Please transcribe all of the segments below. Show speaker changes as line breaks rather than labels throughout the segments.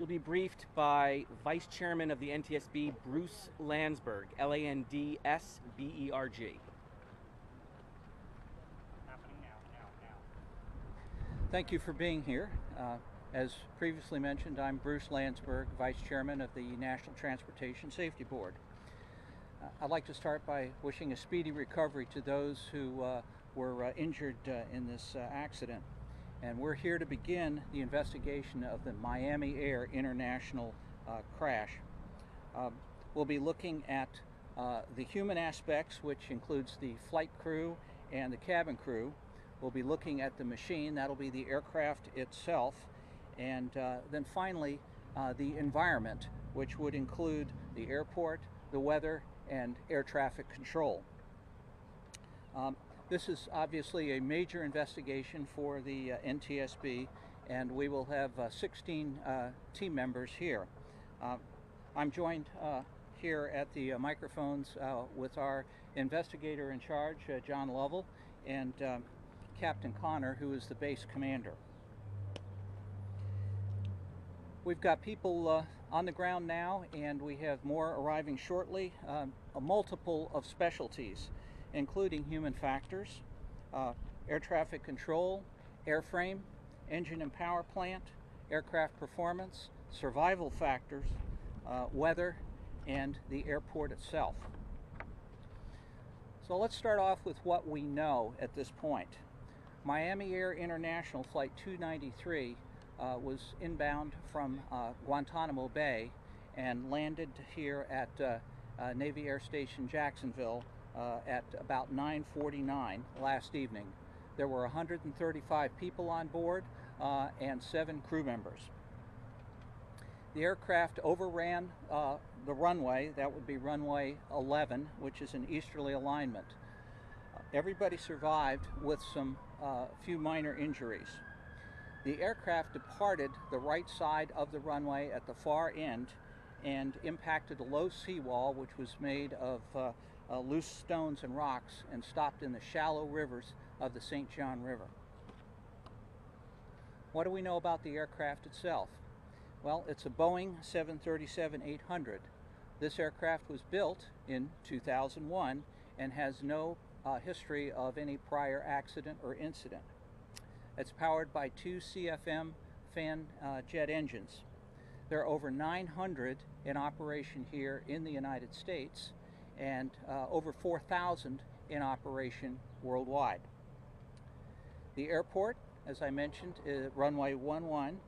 will be briefed by Vice Chairman of the NTSB, Bruce Landsberg, Landsberg.
Happening now.
Thank you for being here. As previously mentioned, I'm Bruce Landsberg, Vice Chairman of the National Transportation Safety Board. I'd like to start by wishing a speedy recovery to those who were injured in this accident. And we're here to begin the investigation of the Miami Air International crash. We'll be looking at the human aspects, which includes the flight crew and the cabin crew. We'll be looking at the machine, that'll be the aircraft itself, and then finally the environment, which would include the airport, the weather, and air traffic control. This is obviously a major investigation for the NTSB, and we will have 16 team members here. I'm joined here at the microphones with our investigator in charge, John Lovell, and Captain Connor, who is the base commander. We've got people on the ground now, and we have more arriving shortly. A multiple of specialties, including human factors, air traffic control, airframe, engine and power plant, aircraft performance, survival factors, weather, and the airport itself. So let's start off with what we know at this point. Miami Air International Flight 293 was inbound from Guantanamo Bay and landed here at Navy Air Station Jacksonville at about 9:49 last evening. There were 135 people on board and 7 crew members. The aircraft overran the runway. That would be runway 11, which is an easterly alignment. Everybody survived with some few minor injuries. The aircraft departed the right side of the runway at the far end and impacted a low seawall, which was made of loose stones and rocks, and stopped in the shallow rivers of the St. John River. What do we know about the aircraft itself? Well, it's a Boeing 737-800. This aircraft was built in 2001 and has no history of any prior accident or incident. It's powered by 2 CFM fan jet engines. There are over 900 in operation here in the United States, and over 4,000 in operation worldwide. The airport, as I mentioned, runway 11,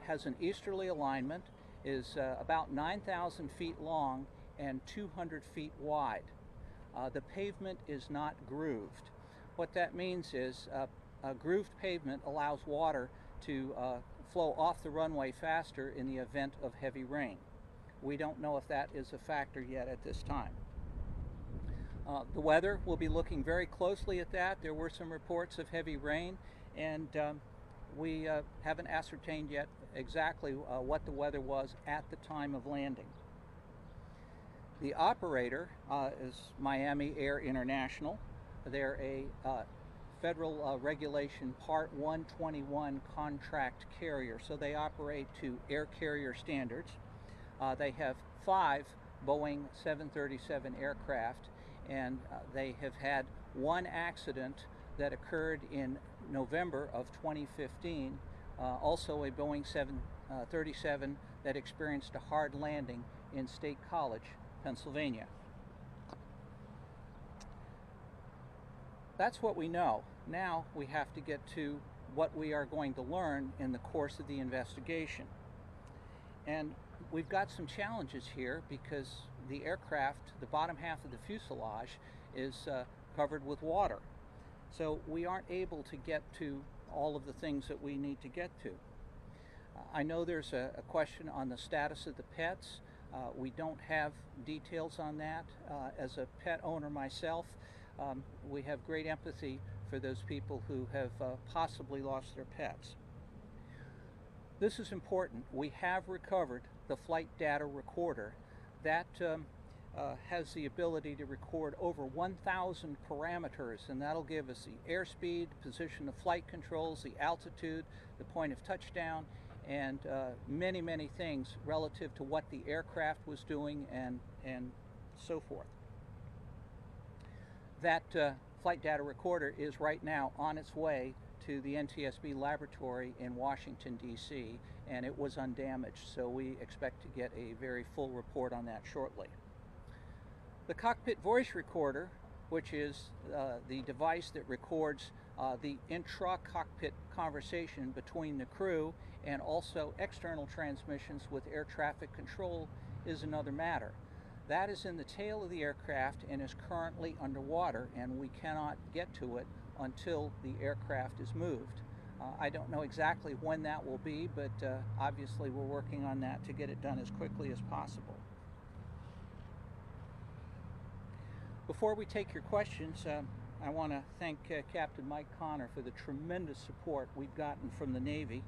has an easterly alignment, is about 9,000 feet long and 200 feet wide. The pavement is not grooved. What that means is a grooved pavement allows water to flow off the runway faster in the event of heavy rain. We don't know if that is a factor yet at this time. The weather, we'll be looking very closely at that. There were some reports of heavy rain, and we haven't ascertained yet exactly what the weather was at the time of landing. The operator is Miami Air International. They're a federal regulation Part 121 contract carrier, so they operate to air carrier standards. They have 5 Boeing 737 aircraft, and they have had 1 accident that occurred in November of 2015, also a Boeing 737 that experienced a hard landing in State College, Pennsylvania. That's what we know. Now we have to get to what we are going to learn in the course of the investigation. And we've got some challenges here because the aircraft, the bottom half of the fuselage, is covered with water. So we aren't able to get to all of the things that we need to get to. I know there's a question on the status of the pets. We don't have details on that. As a pet owner myself, we have great empathy for those people who have possibly lost their pets. This is important. We have recovered the flight data recorder. That has the ability to record over 1,000 parameters, and that'll give us the airspeed, position of flight controls, the altitude, the point of touchdown, and many, many things relative to what the aircraft was doing and so forth. That flight data recorder is right now on its way to the NTSB laboratory in Washington, D.C., and it was undamaged, so we expect to get a very full report on that shortly. The cockpit voice recorder, which is the device that records the intra-cockpit conversation between the crew and also external transmissions with air traffic control, is another matter. That is in the tail of the aircraft and is currently underwater, and we cannot get to it until the aircraft is moved. I don't know exactly when that will be, but obviously we're working on that to get it done as quickly as possible. Before we take your questions, I want to thank Captain Mike Connor for the tremendous support we've gotten from the Navy,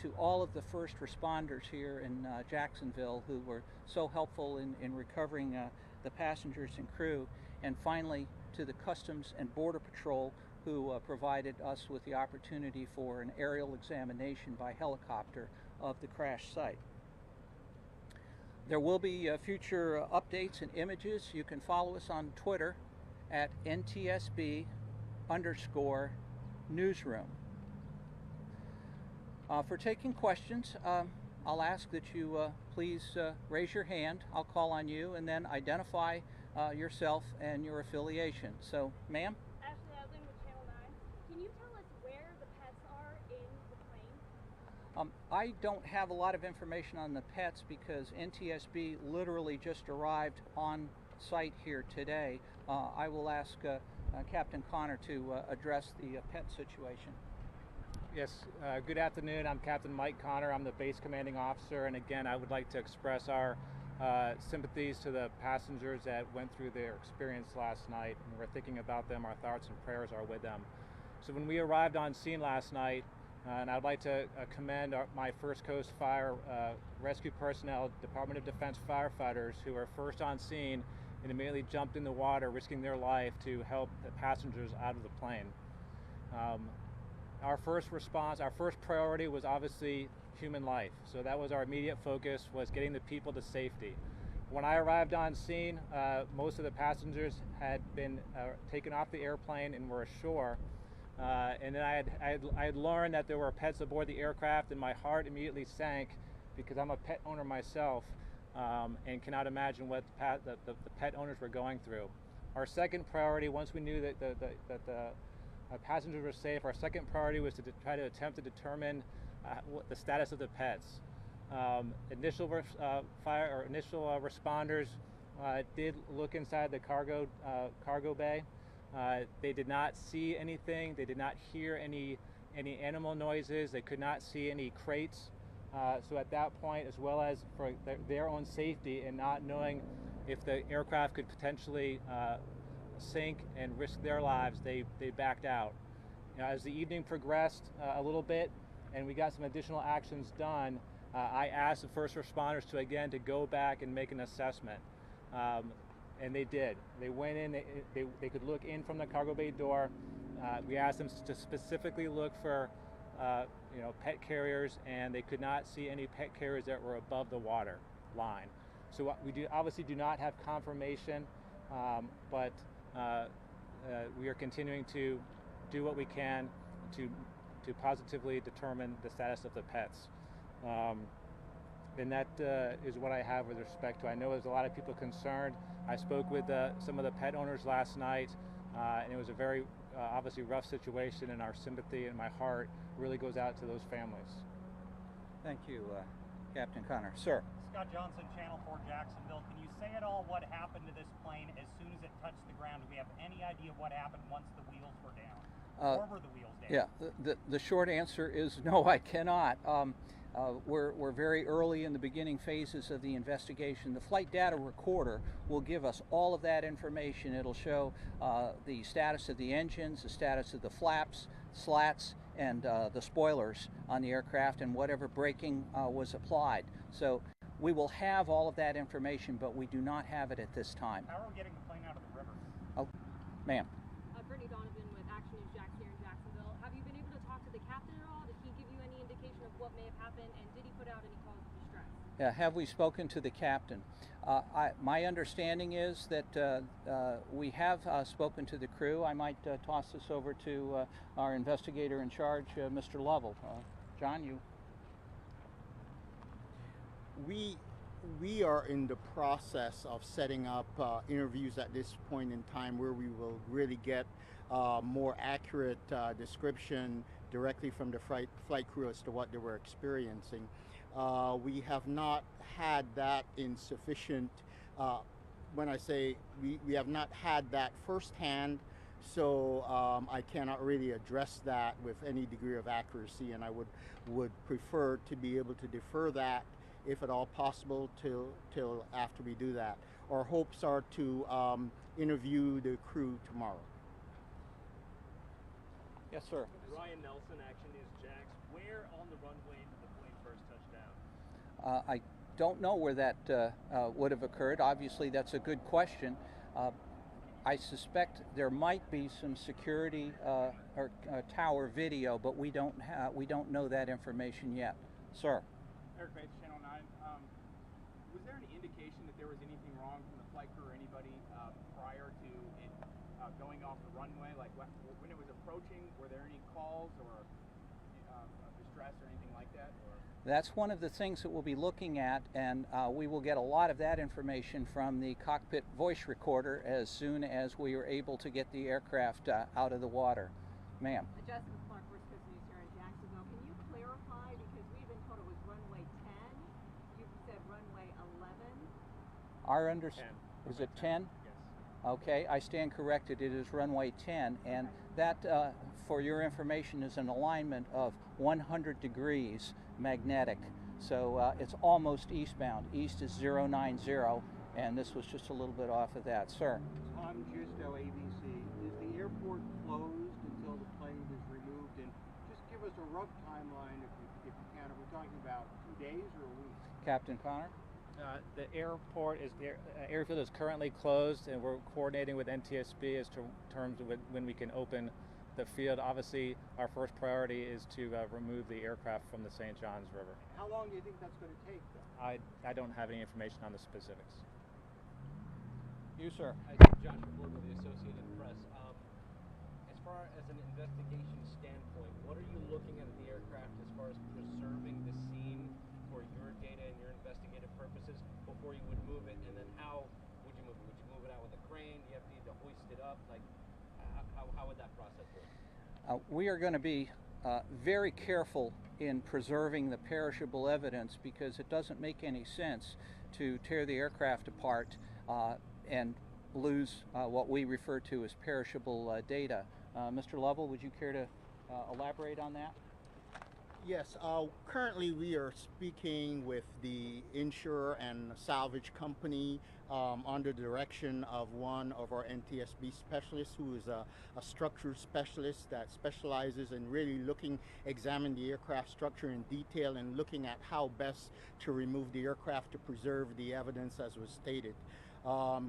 to all of the first responders here in Jacksonville who were so helpful in recovering the passengers and crew, and finally to the Customs and Border Patrol who provided us with the opportunity for an aerial examination by helicopter of the crash site. There will be future updates and images. You can follow us on Twitter at NTSB_newsroom. For taking questions, I'll ask that you please raise your hand. I'll call on you and then identify yourself and your affiliation. So, ma'am?
Ashley Adling with Channel 9. Can you tell us where the pets are in the plane?
I don't have a lot of information on the pets because NTSB literally just arrived on site here today. I will ask Captain Connor to address the pet situation.
Yes, good afternoon. I'm Captain Mike Connor. I'm the base commanding officer, and again, I would like to express our sympathies to the passengers that went through their experience last night. And we're thinking about them. Our thoughts and prayers are with them. So when we arrived on scene last night, and I'd like to commend my First Coast Fire rescue personnel, Department of Defense firefighters who were first on scene and immediately jumped in the water, risking their life to help the passengers out of the plane. Our first response, our first priority was obviously human life. So that was our immediate focus, was getting the people to safety. When I arrived on scene, most of the passengers had been taken off the airplane and were ashore. And then I had learned that there were pets aboard the aircraft, and my heart immediately sank because I'm a pet owner myself, and cannot imagine what the pet owners were going through. Our second priority, once we knew that the passengers were safe, our second priority was to try to attempt to determine what the status of the pets. Initial responders did look inside the cargo bay. They did not see anything. They did not hear any animal noises. They could not see any crates. So at that point, as well as for their own safety and not knowing if the aircraft could potentially sink and risk their lives, they backed out. As the evening progressed a little bit and we got some additional actions done, I asked the first responders to go back and make an assessment. And they did. They went in, they could look in from the cargo bay door. We asked them to specifically look for pet carriers, and they could not see any pet carriers that were above the water line. So we obviously do not have confirmation, but we are continuing to do what we can to positively determine the status of the pets. And that is what I have with respect to. I know there's a lot of people concerned. I spoke with some of the pet owners last night, and it was a very obviously rough situation, and our sympathy and my heart really goes out to those families.
Thank you, Captain Connor. Sir.
Scott Johnson, Channel 4 Jacksonville. Can you say at all what happened to this plane as soon as it touched the ground? Do we have any idea what happened once the wheels were down? Or were the wheels down?
Yeah, the short answer is no, I cannot. We're very early in the beginning phases of the investigation. The flight data recorder will give us all of that information. It'll show the status of the engines, the status of the flaps, slats, and the spoilers on the aircraft, and whatever braking was applied. So we will have all of that information, but we do not have it at this time.
How are we getting the plane out of the river?
Oh, ma'am.
Brittany Donovan with Action News Jax here in Jacksonville. Have you been able to talk to the captain at all? Did he give you any indication of what may have happened
Have we spoken to the captain? My understanding is that we have spoken to the crew. I might toss this over to our investigator in charge, Mr. Lovell. John, you.
We are in the process of setting up interviews at this point in time where we will really get more accurate description directly from the flight crew as to what they were experiencing. We have not had that in sufficient, when I say we have not had that firsthand, so I cannot really address that with any degree of accuracy, and I would prefer to be able to defer that, if at all possible, till after we do that. Our hopes are to interview the crew tomorrow.
Yes, sir.
Ryan Nelson, Action News Jax. Where on the runway did the plane first touch down?
I don't know where that would have occurred. Obviously, that's a good question. I suspect there might be some security or tower video, but we don't know that information yet. Sir.
Eric Bates, Channel 9. Was there any indication that there was anything wrong from the flight crew or anybody prior to it going off the runway? Like when it was approaching, were there any calls or distress or anything like that? Or?
That's one of the things that we'll be looking at, and we will get a lot of that information from the cockpit voice recorder as soon as we are able to get the aircraft out of the water. Ma'am.
Jasmine Clark, First Coast News here in Jacksonville. Can you clarify, because we've been told it was runway 10, you said runway 11?
Our understanding, is it 10?
Yes.
Okay, I stand corrected. It is runway 10, and that, for your information, is an alignment of 100 degrees magnetic. So it's almost eastbound. East is 090, and this was just a little bit off of that. Sir.
Tom Justo, ABC. Is the airport closed until the plane is removed? And just give us a rough timeline, if you can. Are we talking about 2 days or a week?
Captain Connor?
The airfield is currently closed, and we're coordinating with NTSB as to terms of when we can open the field. Obviously, our first priority is to remove the aircraft from the St. Johns River.
How long do you think that's going to take, though?
I don't have any information on the specifics.
You, sir.
Joshua Ford with the Associated Press. As far as an investigation standpoint, what are you looking at the aircraft as far as preserving the scene for your data and your investigative purposes before you would move it? And then how would you move it? Would you move it out with a crane? Do you have to either hoist it up? Like, how would that process work?
We are going to be very careful in preserving the perishable evidence, because it doesn't make any sense to tear the aircraft apart and lose what we refer to as perishable data. Mr. Lovell, would you care to elaborate on that?
Yes, currently we are speaking with the insurer and salvage company under the direction of one of our NTSB specialists, who is a structure specialist that specializes in really examining the aircraft structure in detail and looking at how best to remove the aircraft to preserve the evidence as was stated.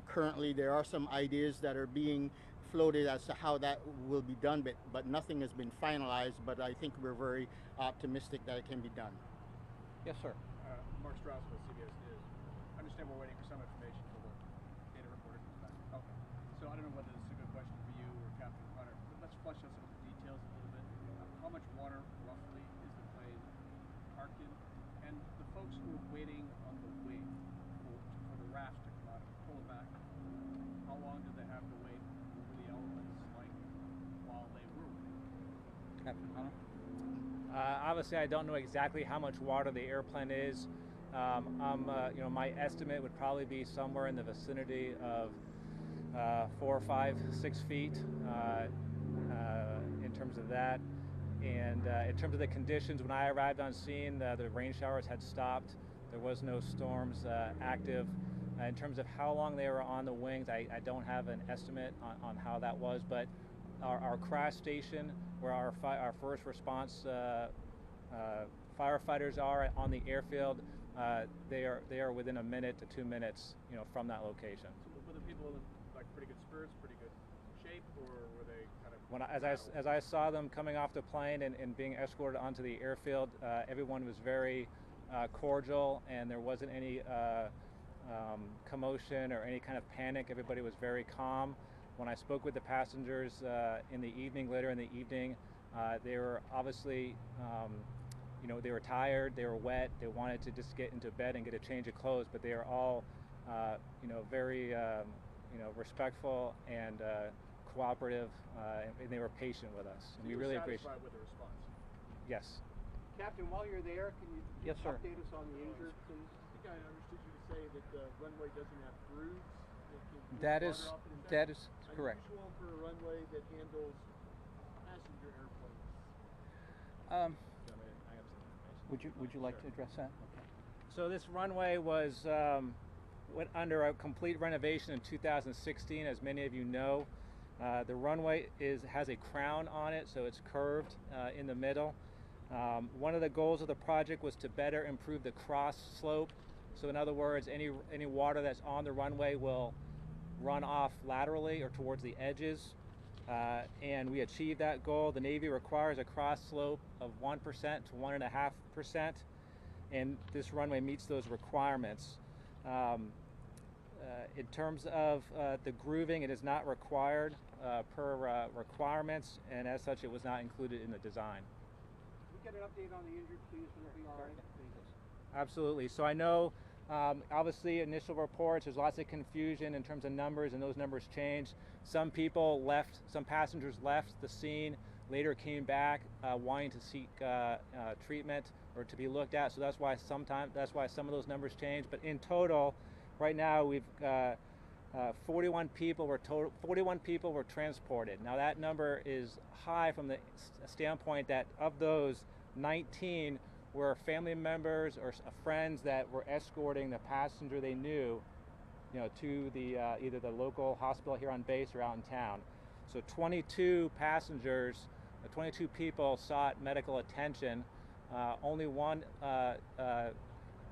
Currently there are some ideas that are being floated as to how that will be done, but nothing has been finalized, but I think we're very optimistic that it can be done.
Yes, sir.
Mark Strauss with CBS News. I understand we're waiting for some information for the data reporter comes back. Okay. So I don't know whether this is a good question for you or Captain Connor, but let's flesh out some of the details a little bit. How much water roughly is the plane parked in? And the folks who are waiting on the wing for the raft to come out and pull it back, how long do they have to wait over the elements, like while they were waiting?
Captain Connor?
Obviously, I don't know exactly how much water the airplane is. My estimate would probably be somewhere in the vicinity of 4, 5, 6 feet in terms of that. And in terms of the conditions, when I arrived on scene, the rain showers had stopped. There was no storms active. In terms of how long they were on the wings, I don't have an estimate on how that was, but our crash station, where our first response firefighters are on the airfield, they are within a minute to 2 minutes, from that location.
So were the people in like pretty good spirits, pretty good shape, or were they kind of?
As I saw them coming off the plane and being escorted onto the airfield, everyone was very cordial, and there wasn't any commotion or any kind of panic. Everybody was very calm. When I spoke with the passengers later in the evening, they were obviously, they were tired, they were wet, they wanted to just get into bed and get a change of clothes, but they are all, very, respectful and cooperative, and they were patient with us. And we really appreciate.
Satisfied with the response?
Yes.
Captain, while you're there, can you
Yes, sir.
update us on the injured, please?
I think I understood you to say that the runway doesn't have grooves.
That is correct.
Unusual for a runway that handles passenger airplanes.
Would you like to address that? Okay.
So this runway went under a complete renovation in 2016, as many of you know. The runway has a crown on it, so it's curved in the middle. One of the goals of the project was to better improve the cross slope. So in other words, any water that's on the runway will run off laterally or towards the edges. And we achieved that goal. The Navy requires a cross slope of 1% to 1.5%, and this runway meets those requirements. In terms of the grooving, it is not required per requirements, and as such, it was not included in the design.
Can we get an update on the injured, please, from the PRA?
Absolutely. So I know, obviously, initial reports, there's lots of confusion in terms of numbers, and those numbers change. Some passengers left the scene, later came back wanting to seek treatment or to be looked at. So that's why some of those numbers change. But in total, right now we've 41 people were transported. Now that number is high from the standpoint that of those, 19 were family members or friends that were escorting the passenger they knew, to the either the local hospital here on base or out in town. So 22 passengers, 22 people sought medical attention. Only one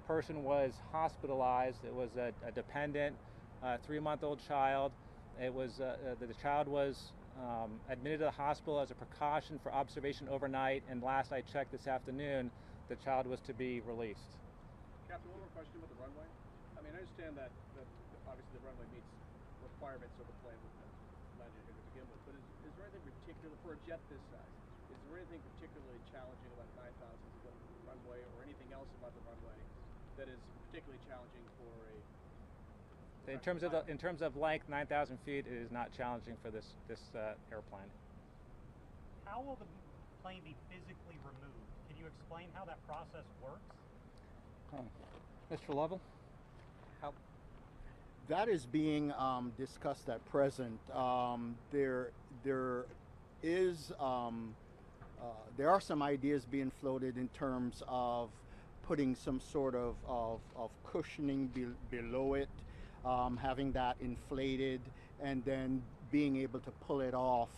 person was hospitalized. It was a dependent, 3-month-old child. It was the child was admitted to the hospital as a precaution for observation overnight, and last I checked this afternoon, the child was to be released.
Captain, one more question about the runway. I mean, I understand that obviously the runway meets requirements of the plane with the landing here to begin with, but is there anything particular for a jet this size? Is there anything particularly challenging about 9,000 foot runway or anything else about the runway that is particularly challenging for a?
In terms of length, 9,000 feet is not challenging for this airplane.
How will the plane be physically removed? Can you explain how that process works?
Mr. Lovell? How?
That is being discussed at present. There are some ideas being floated in terms of putting some sort of cushioning below it, having that inflated, and then being able to pull it off,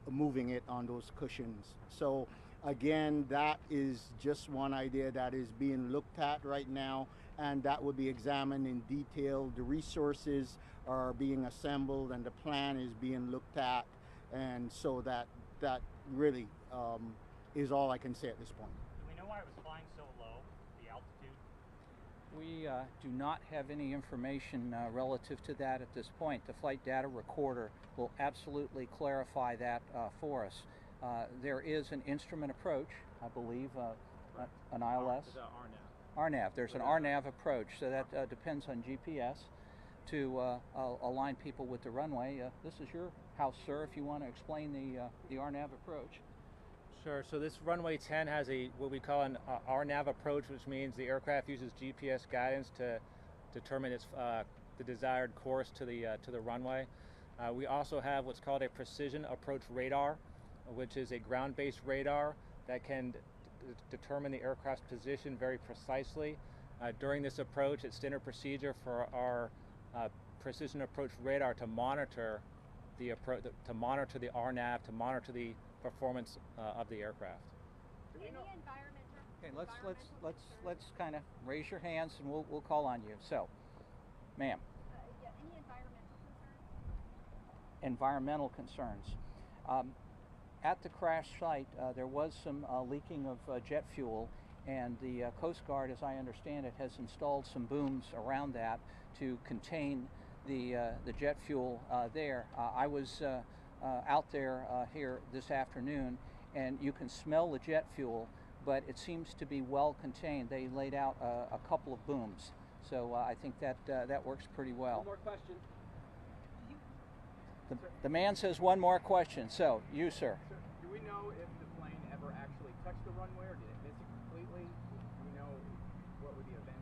moving it on those cushions. So again, that is just one idea that is being looked at right now, and that will be examined in detail. The resources are being assembled and the plan is being looked at, and so that really is all I can say at this point.
Do we know why it was flying so low, the altitude?
We do not have any information relative to that at this point. The flight data recorder will absolutely clarify that for us. There is an instrument approach, I believe, an ILS. RNAV. There's an RNAV approach, so that depends on GPS to align people with the runway. This is your house, sir, if you want to explain the RNAV approach.
Sure. So this runway 10 has what we call an RNAV approach, which means the aircraft uses GPS guidance to determine the desired course to the runway. We also have what's called a precision approach radar, which is a ground-based radar that can determine the aircraft's position very precisely. During this approach, it's standard procedure for our precision approach radar to monitor the RNAV, to monitor the performance of the aircraft.
Any environmental?
Okay, let's kind of raise your hands and we'll call on you. So, ma'am.
Yeah, any
Environmental
environmental concerns?
concerns. At the crash site, there was some leaking of jet fuel, and the Coast Guard, as I understand it, has installed some booms around that to contain the jet fuel there. I was out there here this afternoon, and you can smell the jet fuel, but it seems to be well contained. They laid out a couple of booms, so I think that that works pretty well.
One more question.
The man says one more question. So, you, sir.
Sir, do we know if the plane ever actually touched the runway, or did it miss it completely? Do we know what were the events?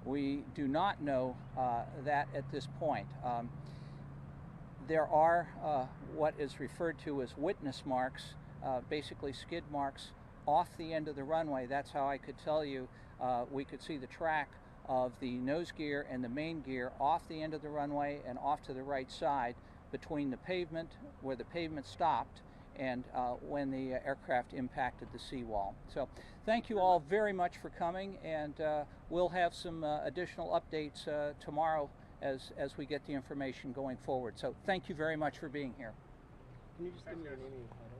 We do not know that at this point. There are what is referred to as witness marks, basically skid marks off the end of the runway. That's how I could tell you we could see the track of the nose gear and the main gear off the end of the runway and off to the right side between the pavement, where the pavement stopped, and when the aircraft impacted the seawall. So thank you all very much for coming, and we'll have some additional updates tomorrow as we get the information going forward. So thank you very much for being here.
Can you just give me your name and your title?